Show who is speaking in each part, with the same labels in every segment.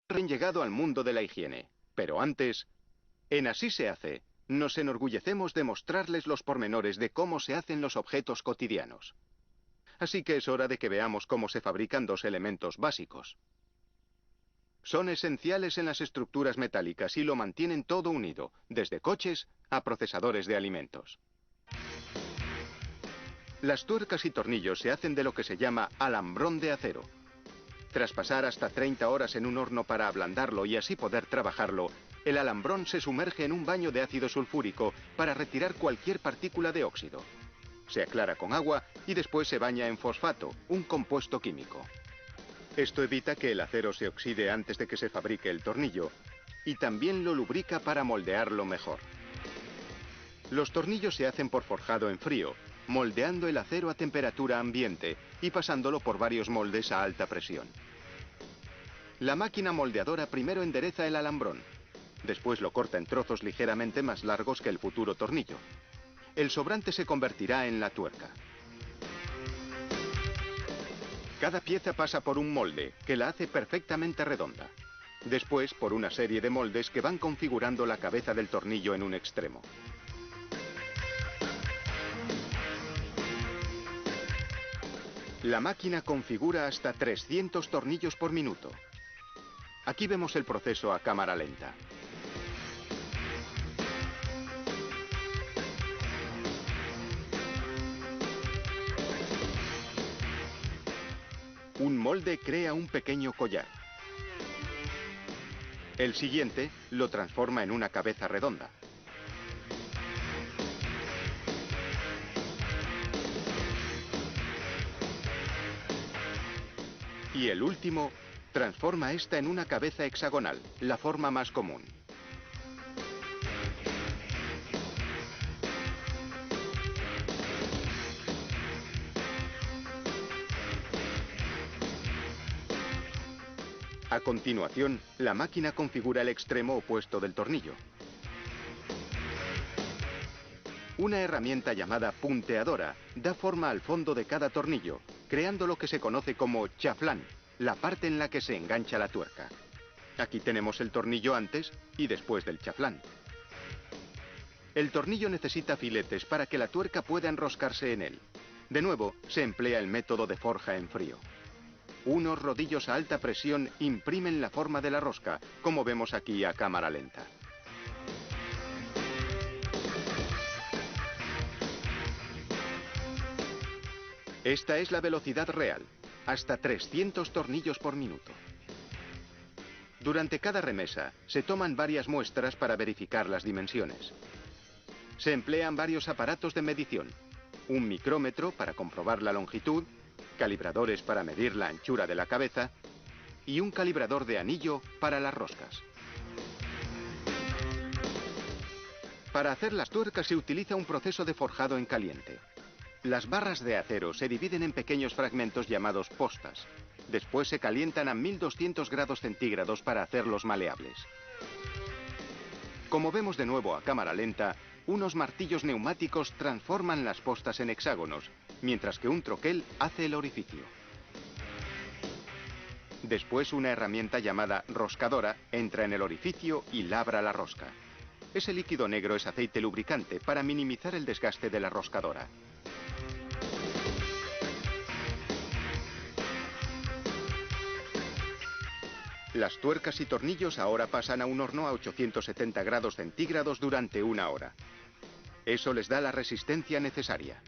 Speaker 1: Han llegado al mundo de la higiene. Pero antes, en Así se hace, nos enorgullecemos de mostrarles los pormenores de cómo se hacen los objetos cotidianos. Así que es hora de que veamos cómo se fabrican dos elementos básicos. Son esenciales en las estructuras metálicas y lo mantienen todo unido, desde coches a procesadores de alimentos. Las tuercas y tornillos se hacen de lo que se llama alambrón de acero. Tras pasar hasta 30 horas en un horno para ablandarlo y así poder trabajarlo, el alambrón se sumerge en un baño de ácido sulfúrico para retirar cualquier partícula de óxido. Se aclara con agua y después se baña en fosfato, un compuesto químico. Esto evita que el acero se oxide antes de que se fabrique el tornillo y también lo lubrica para moldearlo mejor. Los tornillos se hacen por forjado en frío, moldeando el acero a temperatura ambiente y pasándolo por varios moldes a alta presión. La máquina moldeadora primero endereza el alambrón, después lo corta en trozos ligeramente más largos que el futuro tornillo. El sobrante se convertirá en la tuerca. Cada pieza pasa por un molde, que la hace perfectamente redonda. Después, por una serie de moldes que van configurando la cabeza del tornillo en un extremo. La máquina configura hasta 300 tornillos por minuto. Aquí vemos el proceso a cámara lenta. Un molde crea un pequeño collar. El siguiente lo transforma en una cabeza redonda. Y el último transforma esta en una cabeza hexagonal, la forma más común. A continuación, la máquina configura el extremo opuesto del tornillo. Una herramienta llamada punteadora da forma al fondo de cada tornillo, creando lo que se conoce como chaflán, la parte en la que se engancha la tuerca. Aquí tenemos el tornillo antes y después del chaflán. El tornillo necesita filetes para que la tuerca pueda enroscarse en él. De nuevo, se emplea el método de forja en frío. Unos rodillos a alta presión imprimen la forma de la rosca, como vemos aquí a cámara lenta. Esta es la velocidad real, hasta 300 tornillos por minuto. Durante cada remesa, se toman varias muestras para verificar las dimensiones. Se emplean varios aparatos de medición, un micrómetro para comprobar la longitud, calibradores para medir la anchura de la cabeza y un calibrador de anillo para las roscas. Para hacer las tuercas se utiliza un proceso de forjado en caliente. Las barras de acero se dividen en pequeños fragmentos llamados postas. Después se calientan a 1200 grados centígrados para hacerlos maleables. Como vemos de nuevo a cámara lenta, unos martillos neumáticos transforman las postas en hexágonos, mientras que un troquel hace el orificio. Después una herramienta llamada roscadora entra en el orificio y labra la rosca. Ese líquido negro es aceite lubricante para minimizar el desgaste de la roscadora. Las tuercas y tornillos ahora pasan a un horno a 870 grados centígrados durante 1 hora. Eso les da la resistencia necesaria.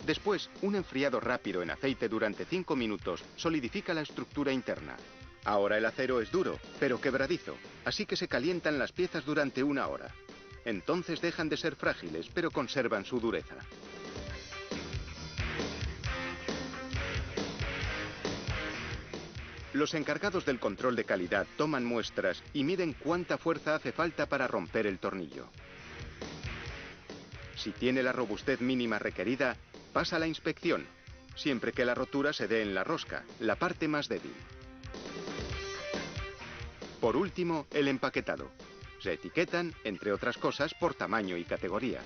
Speaker 1: Después, un enfriado rápido en aceite durante 5 minutos solidifica la estructura interna. Ahora el acero es duro, pero quebradizo, así que se calientan las piezas durante 1 hora. Entonces dejan de ser frágiles, pero conservan su dureza. Los encargados del control de calidad toman muestras y miden cuánta fuerza hace falta para romper el tornillo. Si tiene la robustez mínima requerida, pasa a la inspección, siempre que la rotura se dé en la rosca, la parte más débil. Por último, el empaquetado. Se etiquetan, entre otras cosas, por tamaño y categoría.